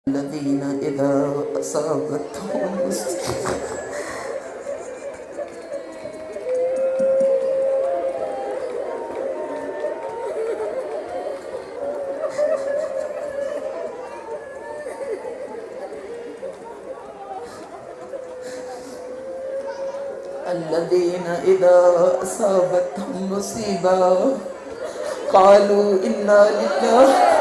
الذين إذا أصابتهم مصيبة قالوا إنا لله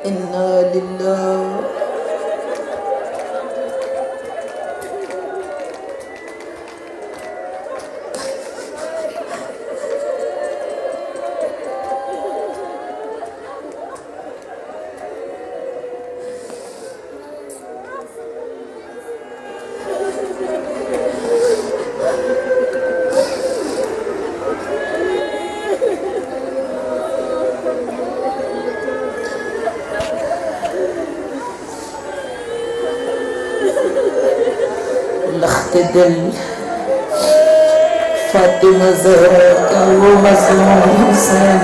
إنا لله لخت دل فاطمہ زہرا کا وہ مظلوم حسین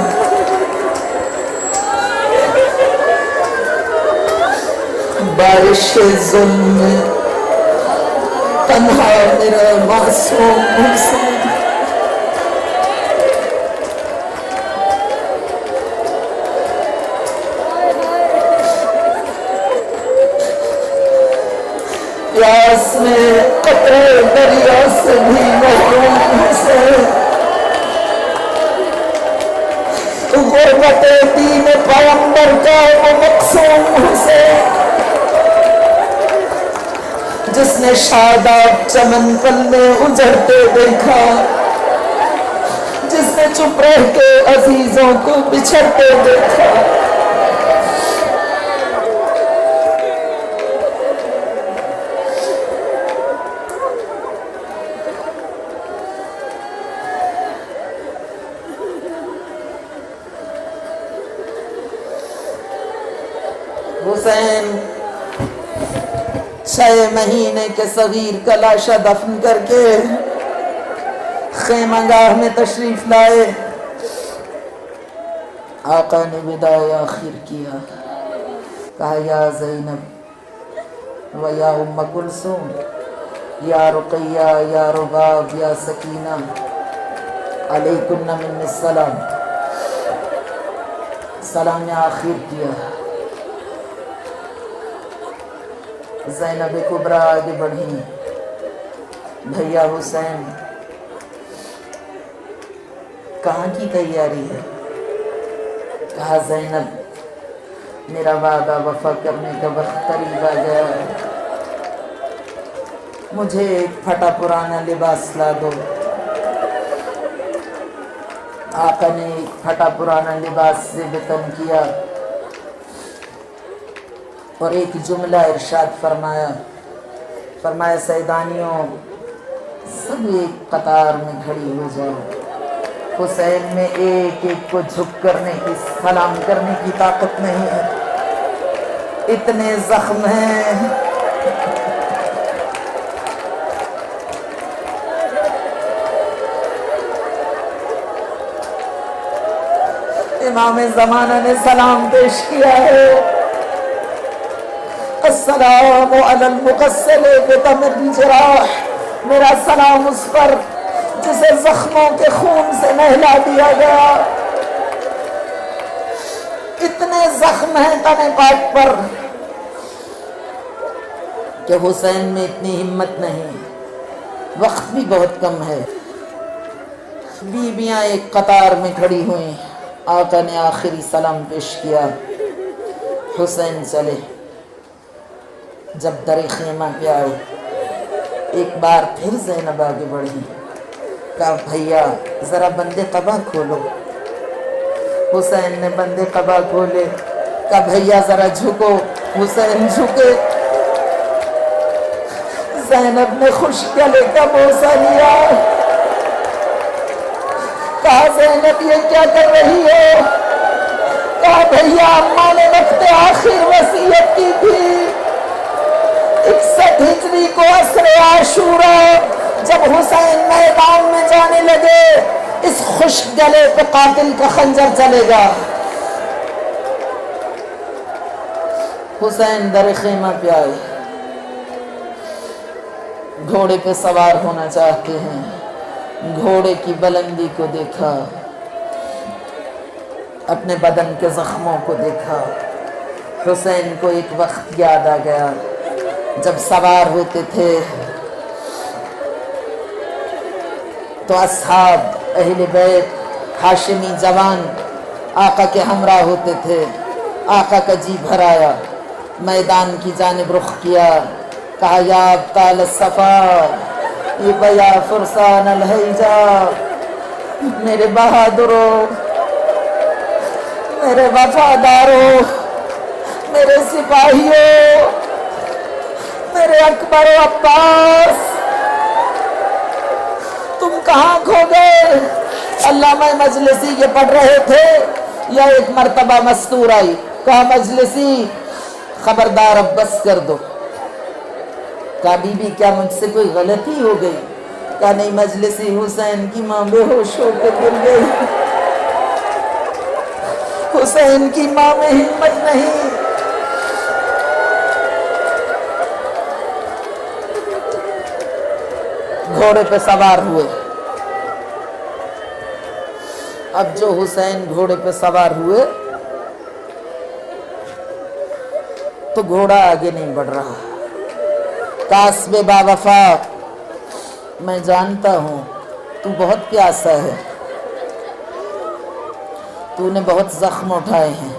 بارش ظلم میں تنہا میرا معصوم حسین پیاس میں قطرے دریا سے بھی محروم حسین غربت دین پیغمبر کا وہ مقصوم حسین جس نے شاداب چمن پل میں اجڑتے دیکھا جس نے چپ رہ کے عزیزوں کو بچھڑتے دیکھا حسین 6 مہینے کے صغیر کا لاشا دفن کر کے خیمہ گاہ میں تشریف لائے آقا نے وداع آخر کیا کہا یا زینب و یا ام کلثوم یا رقیہ یا رباب یا سکینہ علیکن من السلام سلام آخر کیا زینب کبریٰ آگے بڑھی بھیا حسین کہاں کی تیاری ہے کہا زینب میرا وعدہ وفا کرنے کا وقت قریب آ گیا ہے مجھے ایک پھٹا پرانا لباس لا دو آقا نے ایک پھٹا پرانا لباس سے بطن کیا اور ایک جملہ ارشاد فرمایا سیدانیوں سب ایک قطار میں کھڑی ہو جاؤ حسین میں ایک ایک کو جھک کرنے کی سلام کرنے کی طاقت نہیں ہے اتنے زخم ہیں امام زمانہ نے سلام پیش کیا ہے السلام علی المغسل بدم الجراح میرا سلام اس پر جسے زخموں کے خون سے نہلا دیا گیا اتنے زخم ہیں تن پاک پر کہ حسین میں اتنی ہمت نہیں وقت بھی بہت کم ہے بیویاں ایک قطار میں کھڑی ہوئیں آقا نے آخری سلام پیش کیا، حسین چلے۔ جب در خیمہ پہ آئے ایک بار پھر زینب آگے بڑھی، کہا بھیا ذرا بندے قبا کھولو۔ حسین نے بندے قبا کھولے، کہا بھیا ذرا جھکو۔ حسین جھکے، زینب نے خوش گلے کا بوسہ لیا، کہا زینب یہ کیا کر رہی ہو؟ کہا بھیا اماں نے وقت آخر وصیت کی تھی 61 ہجری کو عصر عاشوراء، جب حسین میدان میں جانے لگے اس خشک گلے پہ قاتل کا خنجر چلے گا۔ حسین در خیمہ پہ آئے، گھوڑے پہ سوار ہونا چاہتے ہیں، گھوڑے کی بلندی کو دیکھا، اپنے بدن کے زخموں کو دیکھا۔ حسین کو ایک وقت یاد آ گیا جب سوار ہوتے تھے تو اصحاب اہل بیت ہاشمی جوان آقا کے ہمراہ ہوتے تھے۔ آقا کا جی بھر آیا، میدان کی جانب رخ کیا، کہا یا ابطال الصفا یا فرسان الہیجا، میرے بہادروں، میرے وفاداروں، میرے سپاہیوں، میرے اکبر و عباس، تم کہاں کھو گئے؟ علامہ مجلسی یہ پڑھ رہے تھے یا ایک مرتبہ مستور آئی، کہا مجلسی خبردار اب بس کر دو۔ کہا بی بی کیا مجھ سے کوئی غلطی ہو گئی؟ کہا نہیں مجلسی، حسین کی ماں بے ہوش ہو کے گر گئی، حسین کی ماں میں ہمت نہیں۔ گھوڑے پہ سوار ہوئے۔ اب جو حسین گھوڑے پہ سوار ہوئے تو گھوڑا آگے نہیں بڑھ رہا۔ قاسب با وفا، میں جانتا ہوں تو بہت پیاسا ہے، تو نے بہت زخم اٹھائے ہیں،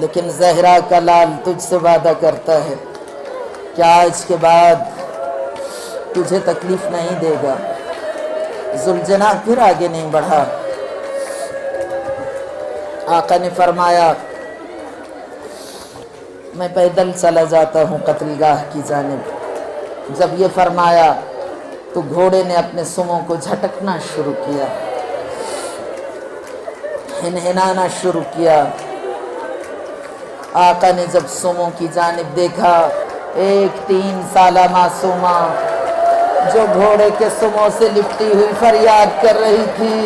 لیکن زہرا کا لال تجھ سے وعدہ کرتا ہے کہ آج کے بعد تجھے تکلیف نہیں دے گا۔ ذوالجناح پھر آگے نہیں بڑھا۔ آقا نے فرمایا میں پیدل چلا جاتا ہوں قتل گاہ کی جانب۔ جب یہ فرمایا تو گھوڑے نے اپنے سموں کو جھٹکنا شروع کیا، ہنہنانا شروع کیا۔ آقا نے جب سموں کی جانب دیکھا، ایک 3 سالہ معصومہ جو گھوڑے کے سموں سے لپٹی ہوئی فریاد کر رہی تھی،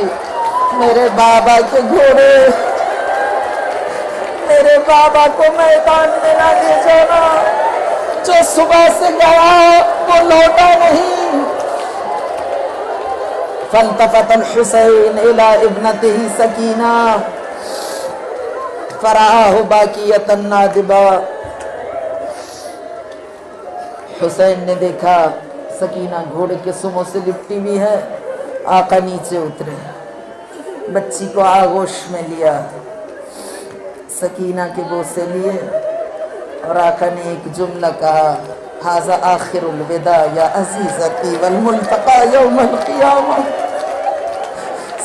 میرے بابا کے گھوڑے، میرے بابا کو میدان میں نہ لے جانا، جو صبح سے گیا وہ لوٹا نہیں۔ فالتفت الحسین الى ابنته سکینہ فرآہ باکیۃ نادبہ، حسین نے دیکھا سکینہ گھوڑے کے سموں سے لپٹی ہوئی ہے۔ آقا نیچے اترے، بچی کو آغوش میں لیا، سکینہ کے بوسے لیے، اور آقا نے ایک جملہ کہا، ھذا آخر الوداع یا عزیزتی والملتقى یوم القیامہ۔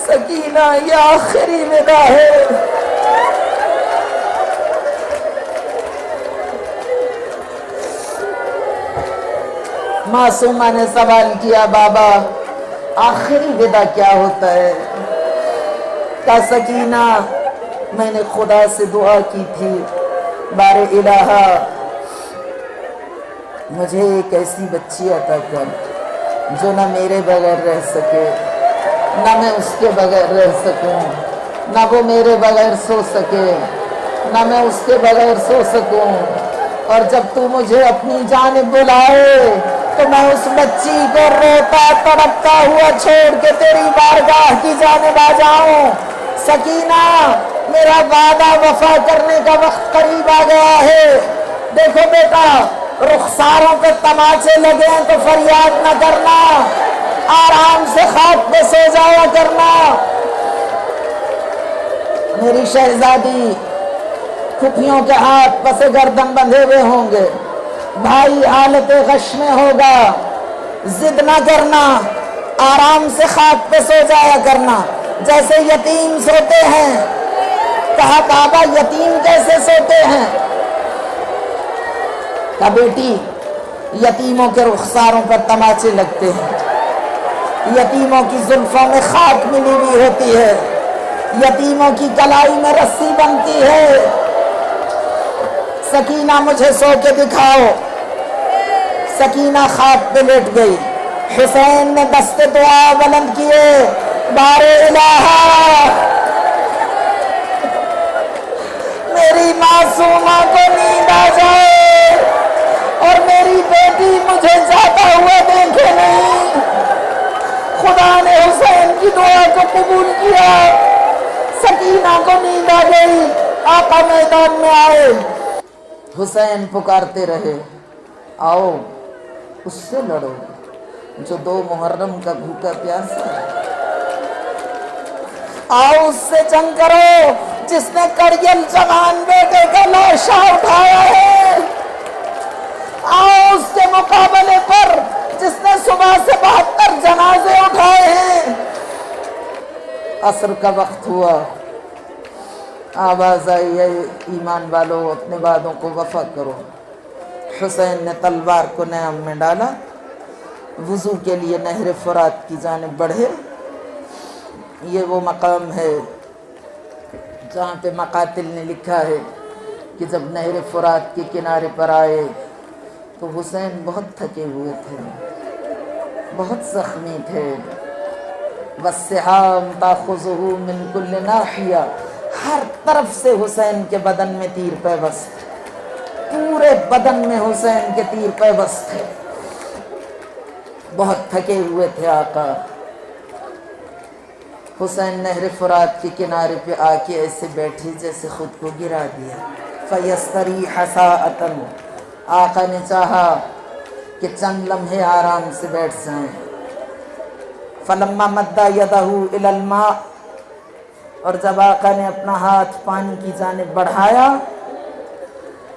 سکینہ یہ آخری وداع ہے۔ معصومہ نے سوال کیا بابا آخری وداع کیا ہوتا ہے؟ کہا سکینہ میں نے خدا سے دعا کی تھی، بار الہا مجھے ایک ایسی بچی عطا کر جو نہ میرے بغیر رہ سکے، نہ میں اس کے بغیر رہ سکوں، نہ وہ میرے بغیر سو سکے، نہ میں اس کے بغیر سو سکوں، اور جب تو مجھے اپنی جانب بلائے تو میں اس بچی کو روتا تڑپتا ہوا چھوڑ کے تیری بارگاہ کی جانب آ جاؤں۔ سکینہ میرا وعدہ وفا کرنے کا وقت قریب آ گیا ہے۔ دیکھو بیٹا، رخساروں پہ تماچے لگے ہیں تو فریاد نہ کرنا، آرام سے خاک پہ سو جایا کرنا۔ میری شہزادی کھپیوں کے ہاتھ پس گردن بندھے ہوئے ہوں گے، بھائی حالت غش میں ہوگا، ضد نہ کرنا، آرام سے خاک پہ سو جایا کرنا جیسے یتیم سوتے ہیں۔ کہا کعبہ یتیم کیسے سوتے ہیں؟ کہا بیٹی یتیموں کے رخساروں پر تماچے لگتے ہیں، یتیموں کی زلفوں میں خاک ملی ہوئی ہوتی ہے، یتیموں کی کلائی میں رسی بنتی ہے۔ سکینہ مجھے سو کے دکھاؤ۔ سکینہ خاک پہ لیٹ گئی، حسین نے دست دعا بلند کیے، بار الہ میری معصومہ کو نیند آ جائے اور میری بیٹی مجھے جاتا ہوا دیکھے نہیں۔ خدا نے حسین کی دعا کو قبول کیا، سکینہ کو نیند آ گئی، آقا میدان میں آئے۔ حسین پکارتے رہے، آؤ اس سے لڑو جو 2 محرم کا بھوکا پیاسا ہے، آؤ اس سے جنگ کرو جس نے کڑیل جوان بیٹے کا لاشا اٹھایا ہے، آؤ اس کے مقابلے پر جس نے صبح سے 72 جنازے اٹھائے ہیں۔ عصر کا وقت ہوا، آواز آئی ہے ایمان والو اپنے وعدوں کو وفا کرو۔ حسین نے تلوار کو نیام میں ڈالا، وضو کے لیے نہر فرات کی جانب بڑھے۔ یہ وہ مقام ہے جہاں پہ مقاتل نے لکھا ہے کہ جب نہر فرات کے کنارے پر آئے تو حسین بہت تھکے ہوئے تھے، بہت زخمی تھے۔ وَالسِّحَامُ تَأْخُذُهُ مِنْ كُلِّ نَاحِيَةٍ، ہر طرف سے حسین کے بدن میں تیر پیوست، پورے بدن میں حسین کے تیر پیوست تھے، بہت تھکے ہوئے تھے آقا۔ حسین نہر فرات کے کنارے پہ آ کے ایسے بیٹھے جیسے خود کو گرا دیا۔ فَيَسْتَرِيحَ سَاعَةً، آقا نے چاہا کہ چند لمحے آرام سے بیٹھ جائیں۔ فَلَمَّا مَدَّ يَدَهُ إِلَى الْمَاءِ، اور جب آقا نے اپنا ہاتھ پانی کی جانب بڑھایا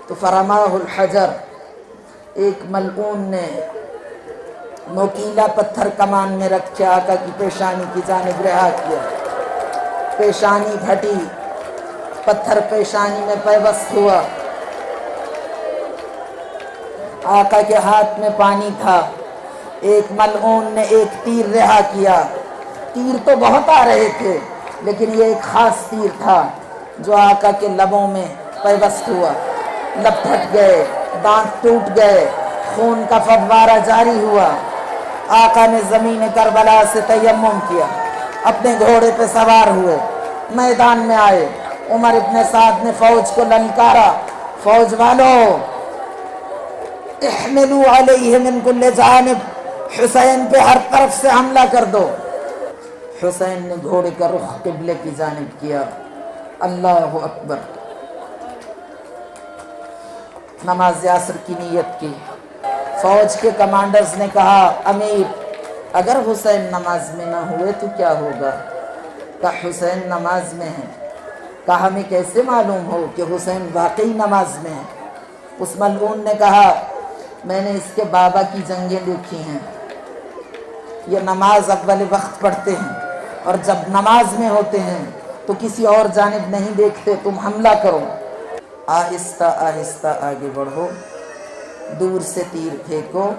تو فَرَمَاهُ الْحَجَرُ، ایک ملعون نے نوکیلا پتھر کمان میں رکھ کے آقا کی پیشانی کی جانب رہا کیا، پیشانی پھٹی، پتھر پیشانی میں پیوست ہوا۔ آقا کے ہاتھ میں پانی تھا، ایک ملعون نے ایک تیر رہا کیا۔ تیر تو بہت آ رہے تھے لیکن یہ ایک خاص تیر تھا جو آقا کے لبوں میں پیوست ہوا، لب پھٹ گئے، دانت ٹوٹ گئے، خون کا فوارہ جاری ہوا۔ آقا نے زمین کربلا سے تیمم کیا، اپنے گھوڑے پہ سوار ہوئے، میدان میں آئے۔ عمر ابن سعد نے فوج کو للکارا، فوج والو احملوا علیہ من کل جانب، حسین پہ ہر طرف سے حملہ کر دو۔ حسین نے گھوڑے کا رخ قبلے کی جانب کیا، اللہ اکبر، نماز عصر کی نیت کی۔ فوج کے کمانڈرز نے کہا امیر اگر حسین نماز میں نہ ہوئے تو کیا ہوگا؟ کہا حسین نماز میں ہے۔ کہا ہمیں کیسے معلوم ہو کہ حسین واقعی نماز میں ہے؟ اس ملعون نے کہا میں نے اس کے بابا کی جنگیں دیکھی ہیں، یہ نماز اول وقت پڑھتے ہیں اور جب نماز میں ہوتے ہیں تو کسی اور جانب نہیں دیکھتے، تم حملہ کرو۔ آہستہ آہستہ آگے بڑھو، دور سے تیر پھینکو،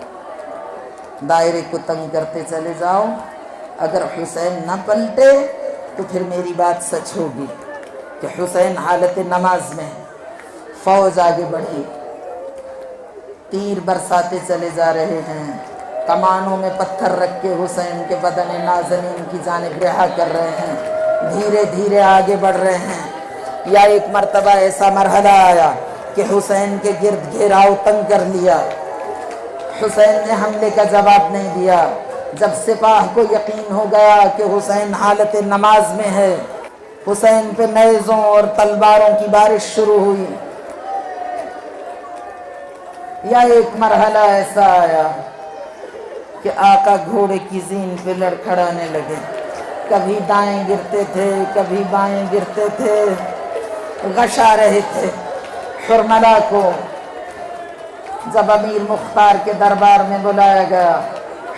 دائرے کو تنگ کرتے چلے جاؤ، اگر حسین نہ پلٹے تو پھر میری بات سچ ہوگی کہ حسین حالت نماز میں ہے۔ فوج آگے بڑھی، تیر برساتے چلے جا رہے ہیں، کمانوں میں پتھر رکھ کے حسین کے بدن نازنین کی جانب رہا کر رہے ہیں، دھیرے دھیرے آگے بڑھ رہے ہیں۔ یا ایک مرتبہ ایسا مرحلہ آیا کہ حسین کے گرد گھیراؤ تنگ کر لیا، حسین نے حملے کا جواب نہیں دیا۔ جب سپاہ کو یقین ہو گیا کہ حسین حالت نماز میں ہے، حسین پہ نیزوں اور تلواروں کی بارش شروع ہوئی۔ یا ایک مرحلہ ایسا آیا کہ آقا گھوڑے کی زین پہ لڑکھڑانے لگے، کبھی دائیں گرتے تھے کبھی بائیں گرتے تھے، غشا رہے تھے حرملہ کو۔ جب امیر مختار کے دربار میں بلایا گیا،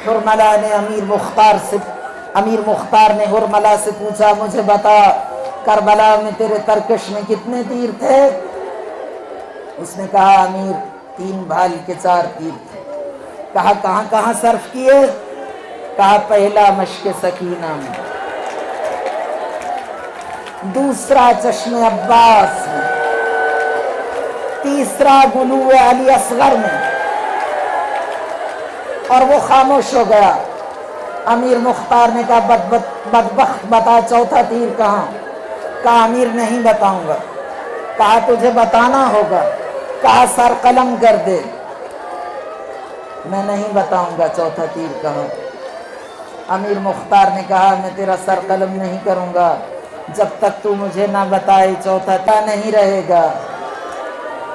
حرملہ نے امیر مختار نے حرملہ سے پوچھا، مجھے بتا کربلا میں تیرے ترکش میں کتنے تیر تھے؟ اس نے کہا امیر 3 بھال کے 4 تیر تھے۔ کہا کہاں کہاں صرف کیے؟ کہا پہلا مشق سکینہ میں، دوسرا چشم عباس میں، تیسرا گلو علی اصغر میں۔ اور وہ خاموش ہو گیا۔ امیر مختار نے کہا بدبخت بتا چوتھا تیر کہاں؟ کہا امیر نہیں بتاؤں گا۔ کہا تجھے بتانا ہوگا۔ کہا سر قلم کر دے، میں نہیں بتاؤں گا چوتھا تیر کہاں۔ امیر مختار نے کہا میں تیرا سر قلم نہیں کروں گا جب تک تو مجھے نہ بتائے چوتھا تیر نہیں رہے گا،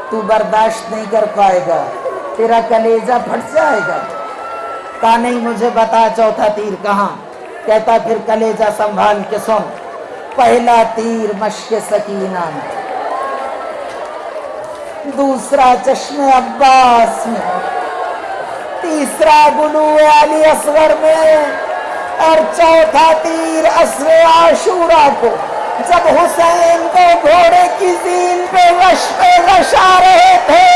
تو برداشت نہیں کر پائے گا، تیرا کلیجہ پھٹ جائے گا۔ کہا نہیں مجھے بتا چوتھا تیر کہاں۔ کہتا پھر کلیجہ سنبھال کے سن، پہلا تیر مشق سکینہ میں، دوسرا چشم عباس میں، تیسرا گلو علی اصغر میں، اور چوتھا تیر اسر عاشورہ کو جب حسین کو گھوڑے کی زین پہ غش آ رہے تھے،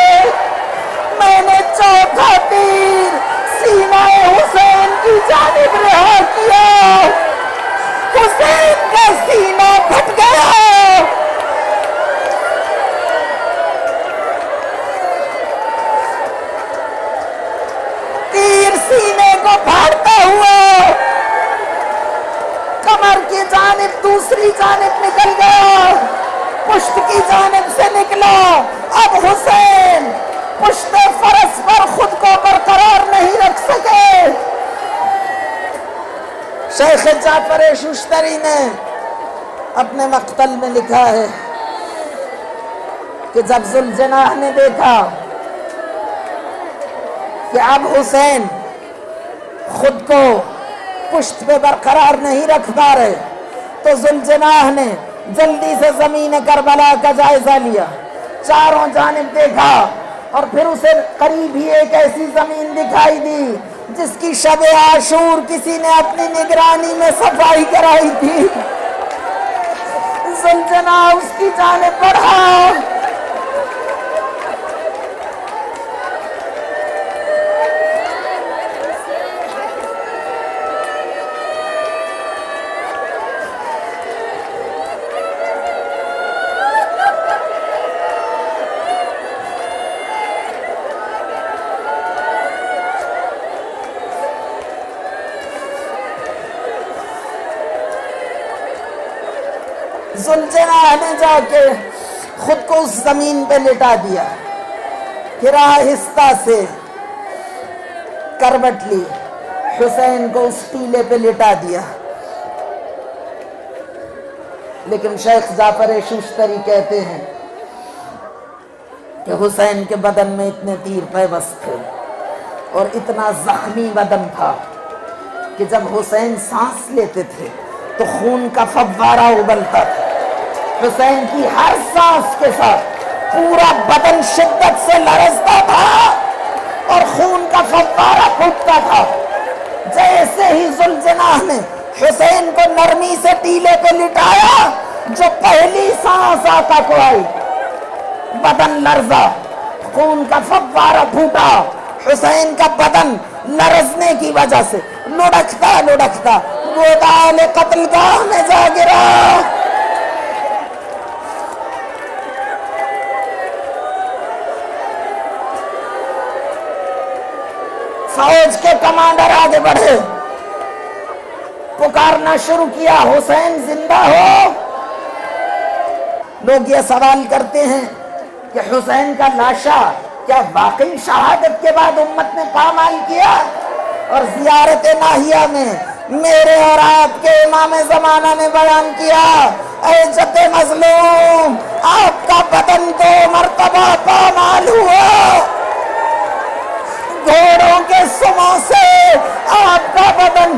میں نے چوتھا تیر سینہ حسین کی جانب رہا کیا، حسین کا سینہ پھٹ گیا۔ تیر سینے کو پھاڑتا ہوا کمر کی جانب دوسری جانب نکل گیا، پشت کی جانب سے نکلا۔ اب حسین پشت فرس پر خود کو برقرار نہیں رکھ سکے۔ شیخ جعفر ششتری نے اپنے مقتل میں لکھا ہے کہ جب ذوالجناح نے دیکھا کہ اب حسین خود کو پشت پہ برقرار نہیں رکھ پا رہے، تو ذوالجناح نے جلدی سے زمین کربلا کا جائزہ لیا، چاروں جانب دیکھا، اور پھر اسے قریب ہی ایک ایسی زمین دکھائی دی جس کی شب عاشور کسی نے اپنی نگرانی میں صفائی کرائی تھی۔ ذوالجناح اس کی جانب بڑھا، ذوالجناح نے جا کے خود کو اس زمین پہ لٹا دیا، پھر آہستہ سے کروٹ لی، حسین کو اس ٹیلے پہ لٹا دیا۔ لیکن شیخ جعفر ششتری کہتے ہیں کہ حسین کے بدن میں اتنے تیر پیوست تھے اور اتنا زخمی بدن تھا کہ جب حسین سانس لیتے تھے تو خون کا فوارہ ابلتا تھا۔ حسین کی ہر سانس کے ساتھ پورا بدن شدت سے لرزتا تھا اور خون کا فوارہ پھوٹتا تھا۔ جیسے ہی ذوالجناح نے حسین کو نرمی سے ٹیلے پہ لٹایا، جو پہلی سانس آقا کو آئی، بدن لرزا، خون کا فوارہ پھوٹا، حسین کا بدن لرزنے کی وجہ سے لڑکتا لڑکتا گودال قتل گاہ میں جا گرا۔ فوج کے کمانڈر آگے بڑھے، پکارنا شروع کیا، حسین زندہ ہو۔ لوگ یہ سوال کرتے ہیں کہ حسین کا لاشا کیا واقعی شہادت کے بعد امت نے پامال کیا؟ اور زیارت ناہیہ میں میرے اور آپ کے امام زمانہ نے بیان کیا، اے جد مظلوم، آپ کا بدن 2 مرتبہ پامال ہوا، گھوڑوں کے سموں سے آپ کا بدن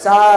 4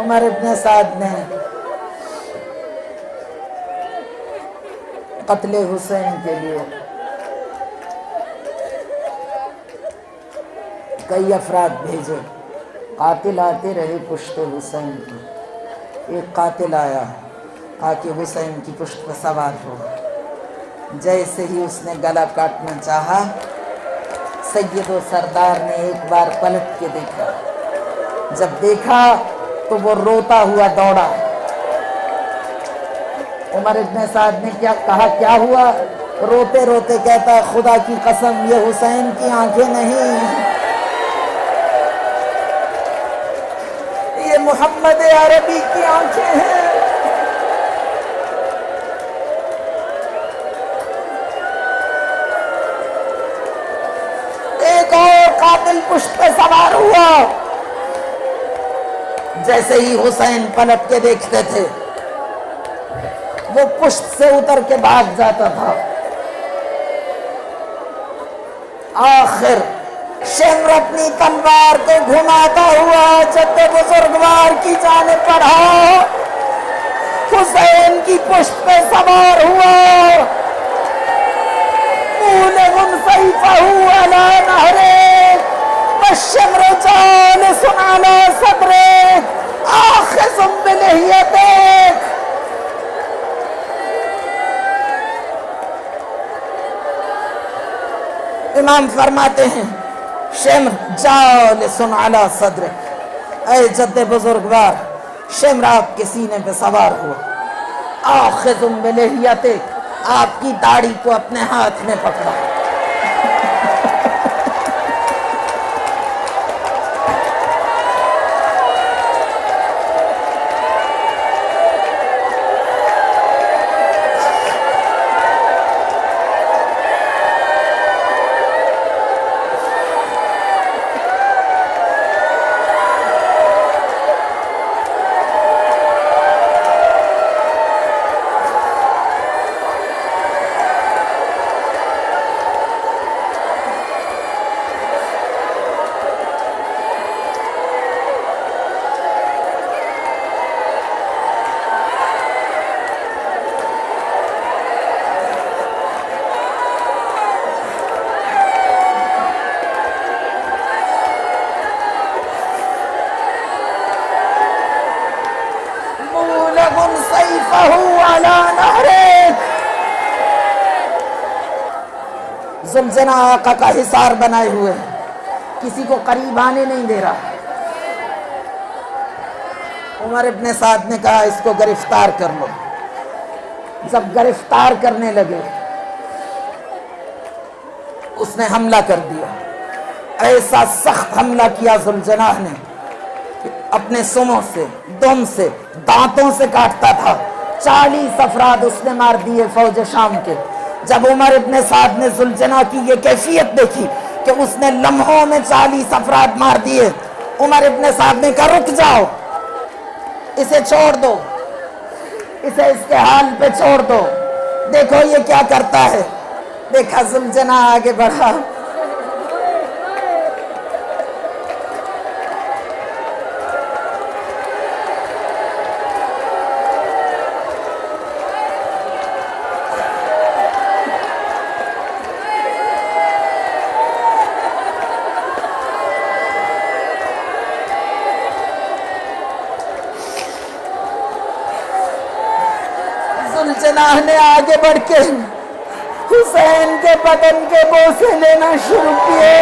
عمر ابن سعد نے قتل حسین کے لیے کئی افراد بھیجے. قاتل آتے رہے پشت حسین کی. ایک قاتل آیا آ کے حسین کی پشت پر سوار ہو. جیسے ہی اس نے گلا کاٹنا چاہا سید و سردار نے ایک بار پلٹ کے دیکھا. جب دیکھا تو وہ روتا ہوا دوڑا. عمر ابن سعد نے کیا کہا, کیا ہوا؟ روتے روتے کہتا ہے خدا کی قسم یہ حسین کی آنکھیں نہیں, یہ محمد عربی کی آنکھیں ہیں. ایک اور قاتل پشت پہ سوار ہوا. جیسے ہی حسین پلٹ کے دیکھتے تھے وہ پشت سے اتر کے بھاگ جاتا تھا. آخر شمر اپنی تلوار کو گھماتا ہوا جد بزرگوار کی جانب بڑھا, حسین کی پشت پہ سوار ہوا. مولغ سیفہ علی نہرہ والشمر جالس علی صدرہ آخذ بلحیتہ. امام فرماتے ہیں شمر جالس علی صدرہ, اے جد بزرگوار شمر آپ کے سینے پہ سوار ہوا. آخذ بلحیتہ, آپ کی داڑھی کو اپنے ہاتھ میں پکڑا. زلزلہ آقا کا حصار بنائے ہوئے, کسی کو قریب آنے نہیں دے رہا. عمر ابن سعد نے کہا اس کو گرفتار کر لو. جب گرفتار کرنے لگے اس نے حملہ کر دیا. ایسا سخت حملہ کیا ذوالجناح نے اپنے سموں سے, دم سے, دانتوں سے کاٹتا تھا. 40 افراد اس نے مار دیے فوج شام کے. جب عمر ابن سعد نے ذوالجناح کی یہ کیفیت دیکھی کہ اس نے لمحوں میں 40 افراد مار دیے, عمر ابن سعد نے کہا رک جاؤ, اسے چھوڑ دو, اسے اس کے حال پہ چھوڑ دو, دیکھو یہ کیا کرتا ہے. دیکھا ذوالجناح آگے بڑھا, ذوالجناح نے آگے بڑھ کے حسین کے بدن کے بوسے لینا شروع کیے.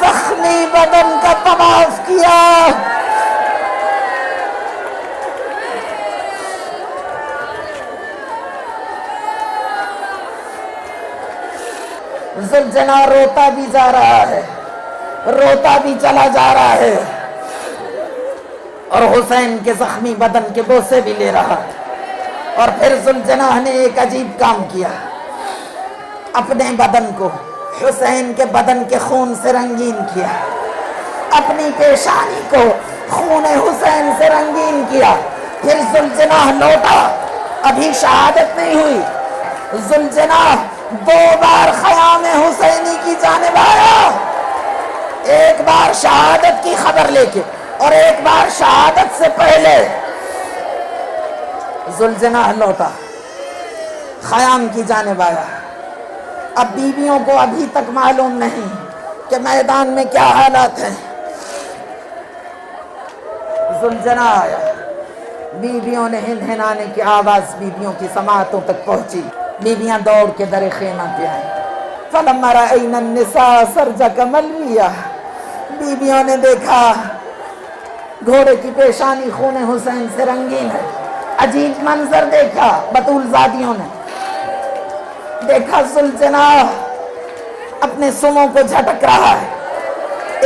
زخمی بدن کا طواف کیا. ذوالجناح روتا بھی جا رہا ہے, روتا بھی چلا جا رہا ہے, اور حسین کے زخمی بدن کے بوسے بھی لے رہا. اور پھر ذوالجناح نے ایک عجیب کام کیا, اپنے بدن کو حسین کے بدن کے خون سے رنگین کیا, اپنی پیشانی کو خون حسین سے رنگین کیا. پھر ذوالجناح لوٹا ابھی شہادت نہیں ہوئی. ذوالجناح 2 بار خیام حسینی کی جانب آیا، ایک بار شہادت کی خبر لے کے اور ایک بار شہادت سے پہلے. ذوالجناح لوٹا، خیام کی جانب آیا. اب بیویوں کو ابھی تک معلوم نہیں کہ میدان میں کیا حالات ہیں. ذوالجناح آیا، بیویوں نے ہنہنانے کی آواز بیویوں کی سماعتوں تک پہنچی. بیویاں دوڑ کے در خیمہ پہ آئیں. فَلَمَّا رَأَيْنَا النِّسَاءَ سَرْجَكَ مَلْوِيَّةً، بیویوں نے دیکھا گھوڑے کی پیشانی خون حسین سے رنگین ہے. عجیب منظر دیکھا. بطول زادیوں نے دیکھا ذوالجناح اپنے سموں کو جھٹک رہا ہے،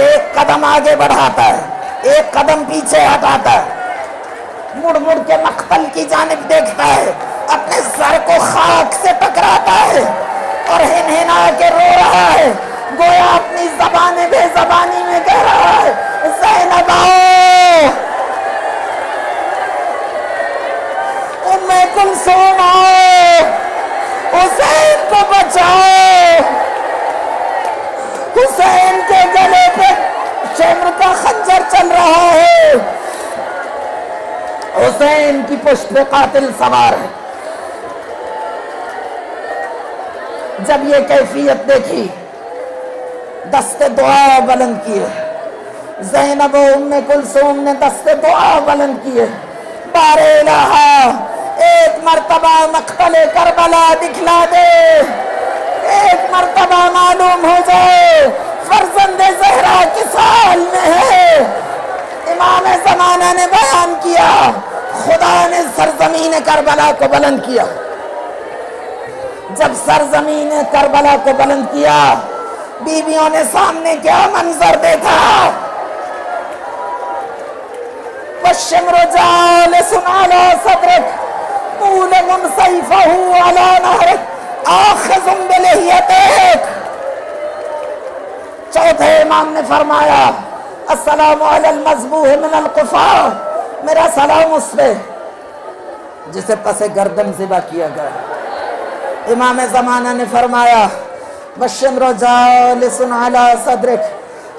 ایک قدم آگے بڑھاتا ہے، ایک قدم پیچھے ہٹاتا ہے، مڑ مڑ کے مقتل کی جانب دیکھتا ہے، اپنے سر کو خاک سے ٹکراتا ہے اور ہنہنا کے رو رہا ہے، گویا اپنی زبان بے زبانی میں کہہ رہا ہے زینب آؤ، ام کلثوم آؤ، حسین کو بچاؤ. حسین کے گلے پہ شمر کا خنجر چل رہا ہے، حسین کی پشت پہ قاتل سوار ہے. جب یہ کیفیت دیکھی دست دعا بلند کیے. زینب و ام کلثوم نے دست دعا بلند کیے. بار الہا ایک مرتبہ مقتل کربلا دکھلا دے، ایک مرتبہ معلوم ہو جائے فرزند زہرا کس حال میں ہے. امام زمانہ نے بیان کیا خدا نے سرزمین کربلا کو بلند کیا. جب سرزمین کربلا کو بلند کیا بیویوں نے سامنے کیا منظر دیکھا. والشمر جالس على صدرك مولم سيفه على نهرك آخذ بلحيتك. چوتھے امام نے فرمایا السلام علی المذبوح من القفار، میرا سلام اس پہ جسے پس گردن ذبح کیا گیا. امام زمانہ نے فرمایا والشمر جالس علی صدرک،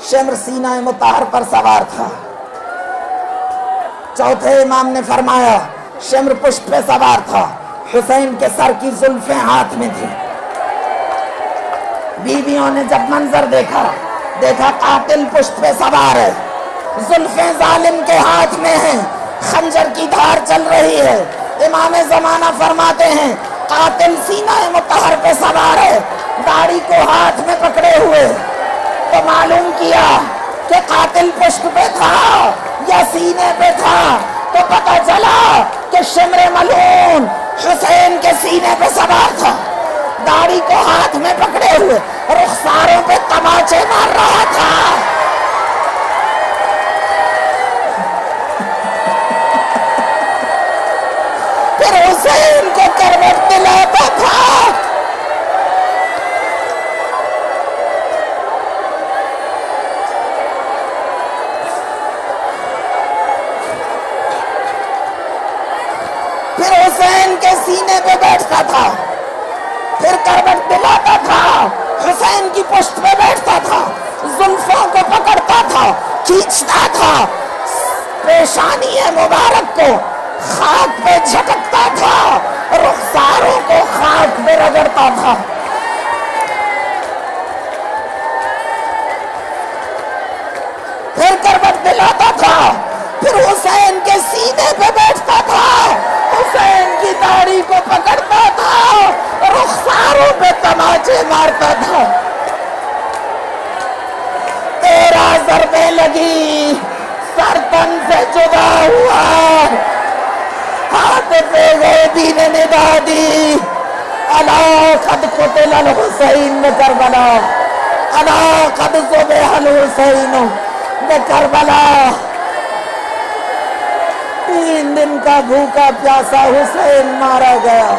شمر سینہ مطہر پر سوار تھا. چوتھے امام نے فرمایا شمر پشت پہ سوار تھا، حسین کے سر کی زلفیں ہاتھ میں تھی. بیویوں نے جب منظر دیکھا قاتل پشت پہ سوار ہے، زلفیں ظالم کے ہاتھ میں ہیں، خنجر کی دھار چل رہی ہے. امام زمانہ فرماتے ہیں قاتل سینہ مطہر پہ سوار ہے، داڑھی کو ہاتھ میں پکڑے ہوئے. تو معلوم کیا کہ قاتل پشت پہ تھا یا سینے پہ تھا، تو پتہ چلا کہ شمر ملعون حسین کے سینے پہ سوار تھا، داڑھی کو ہاتھ میں پکڑے ہوئے رخساروں پہ تماچے مار رہا تھا. پھر حسین کو کروٹ دلاتا تھا. پھر حسین کے سینے پہ بیٹھتا تھا، پھر کروٹ دلاتا تھا، حسین کی پشت پہ بیٹھتا تھا، زلفوں کو پکڑتا تھا، کھینچتا تھا، پیشانی مبارک کو خاک پہ جھٹکتا تھا، رخساروں کو خاک پہ رگڑتا تھا. پھر کروٹ دلاتا تھا، پھر حسین کے سینے پہ بیٹھتا تھا، حسین کی داڑھی کو پکڑتا تھا، رخساروں پہ تماچے مارتا تھا. 13 ضربیں لگی، سر تن سے جدا ہوا، ہاتھ پہ غیبی نے ندا دی الا قد قتل الحسین بکربلا، الا قد ذبح الحسین بکربلا. 3 دن کا بھوکا پیاسا حسین مارا گیا.